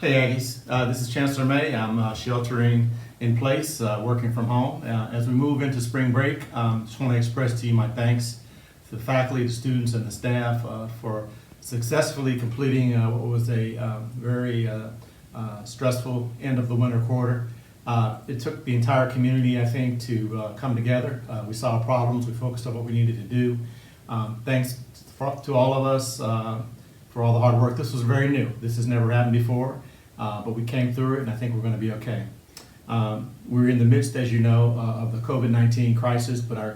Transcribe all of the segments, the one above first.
Hey Aggies, this is Chancellor May. I'm sheltering in place, working from home. As we move into spring break, just want to express to you my thanks to the faculty, the students, and the staff for successfully completing what was a very stressful end of the winter quarter. It took the entire community, I think, to come together. We saw problems, we focused on what we needed to do. Thanks to all of us for all the hard work. This was very new. This has never happened before, but we came through it, and I think we're going to be okay. We're in the midst, as you know, of the COVID-19 crisis, but our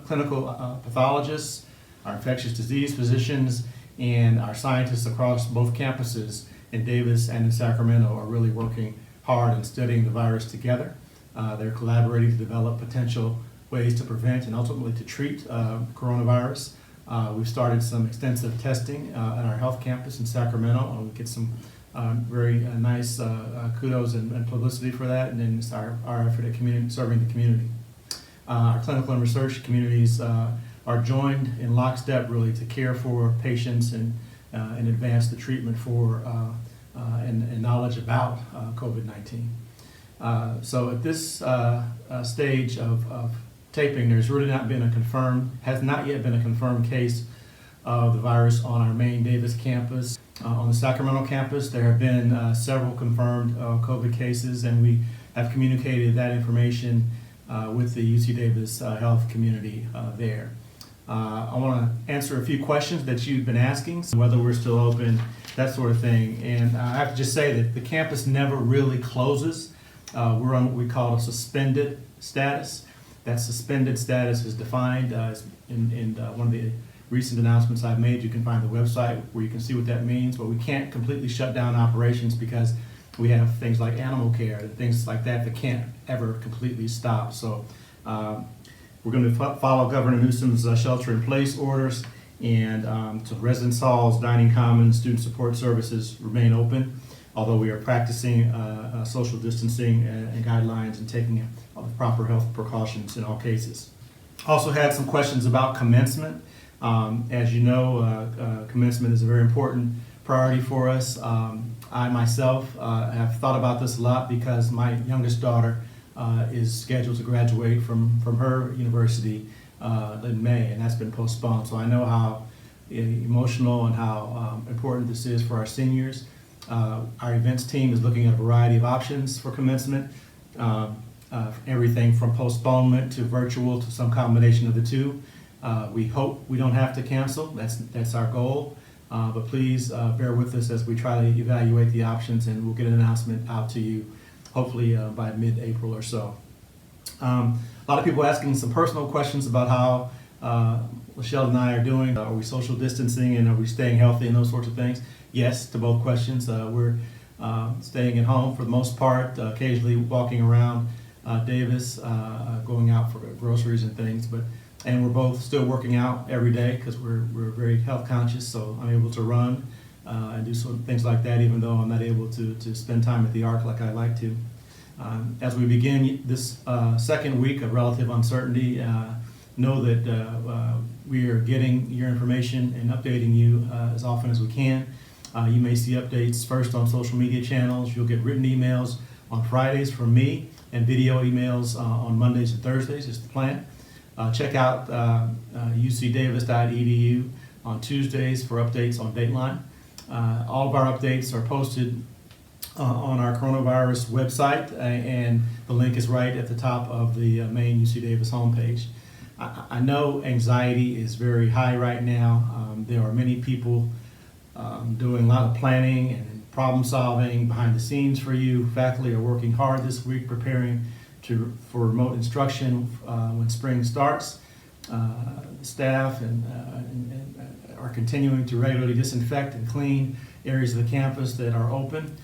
clinical pathologists, our infectious disease physicians, and our scientists across both campuses in Davis and in Sacramento are really working hard and studying the virus together. They're collaborating to develop potential ways to prevent and ultimately to treat coronavirus. We've started some extensive testing at our health campus in Sacramento, and we get some very nice kudos and publicity for that, and then it's our effort at serving the community. Our clinical and research communities are joined in lockstep really to care for patients and advance the treatment for and knowledge about COVID-19. So at this stage of taping, there's really has not yet been a confirmed case of the virus on our main Davis campus. On the Sacramento campus, there have been several confirmed COVID cases, and we have communicated that information with the UC Davis health community there. I want to answer a few questions that you've been asking, whether we're still open, that sort of thing. And I have to just say that the campus never really closes. We're on what we call a suspended status. That suspended status is defined in one of the recent announcements I've made. You can find the website where you can see what that means, but we can't completely shut down operations because we have things like animal care and things like that can't ever completely stop. So we're going to follow Governor Newsom's shelter-in-place orders, and so residence halls, dining commons, student support services remain open, although we are practicing social distancing and guidelines and taking proper health precautions in all cases. Also had some questions about commencement. As you know, commencement is a very important priority for us. I myself have thought about this a lot because my youngest daughter is scheduled to graduate from her university in May, and that's been postponed. So I know how emotional and how important this is for our seniors. Our events team is looking at a variety of options for commencement, everything from postponement to virtual to some combination of the two. We hope we don't have to cancel. That's our goal. But please bear with us as we try to evaluate the options, and we'll get an announcement out to you hopefully by mid-April or so. A lot of people asking some personal questions about how Michelle and I are doing. Are we social distancing and are we staying healthy and those sorts of things? Yes to both questions. We're staying at home for the most part, occasionally walking around Davis, going out for groceries and things, and we're both still working out every day because we're very health conscious, so I'm able to run and do some things like that, even though I'm not able to spend time at the Arc like I like to. As we begin this second week of relative uncertainty, know that we are getting your information and updating you as often as we can. You may see updates first on social media channels. You'll get written emails on Fridays from me and video emails on Mondays and Thursdays is the plan. Check out ucdavis.edu on Tuesdays for updates on Dateline. All of our updates are posted on our coronavirus website, and the link is right at the top of the main UC Davis homepage. I know anxiety is very high right now. There are many people doing a lot of planning and problem solving behind the scenes for you. Faculty are working hard this week preparing for remote instruction when spring starts. Staff are continuing to regularly disinfect and clean areas of the campus that are open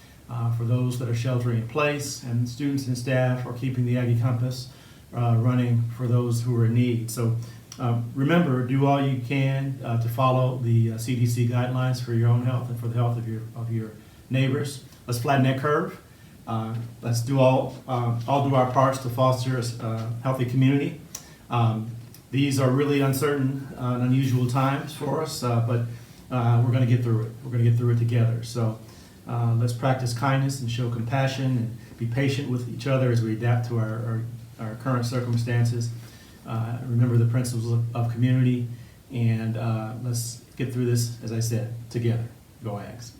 for those that are sheltering in place, and students and staff are keeping the Aggie Compass running for those who are in need. So remember, do all you can to follow the CDC guidelines for your own health and for the health of your neighbors. Let's flatten that curve. Let's do all do our parts to foster a healthy community. These are really uncertain and unusual times for us, but we're going to get through it. We're going to get through it together. So Let's practice kindness and show compassion and be patient with each other as we adapt to our current circumstances. Remember the principles of community, and let's get through this, as I said, together. Go Aggies.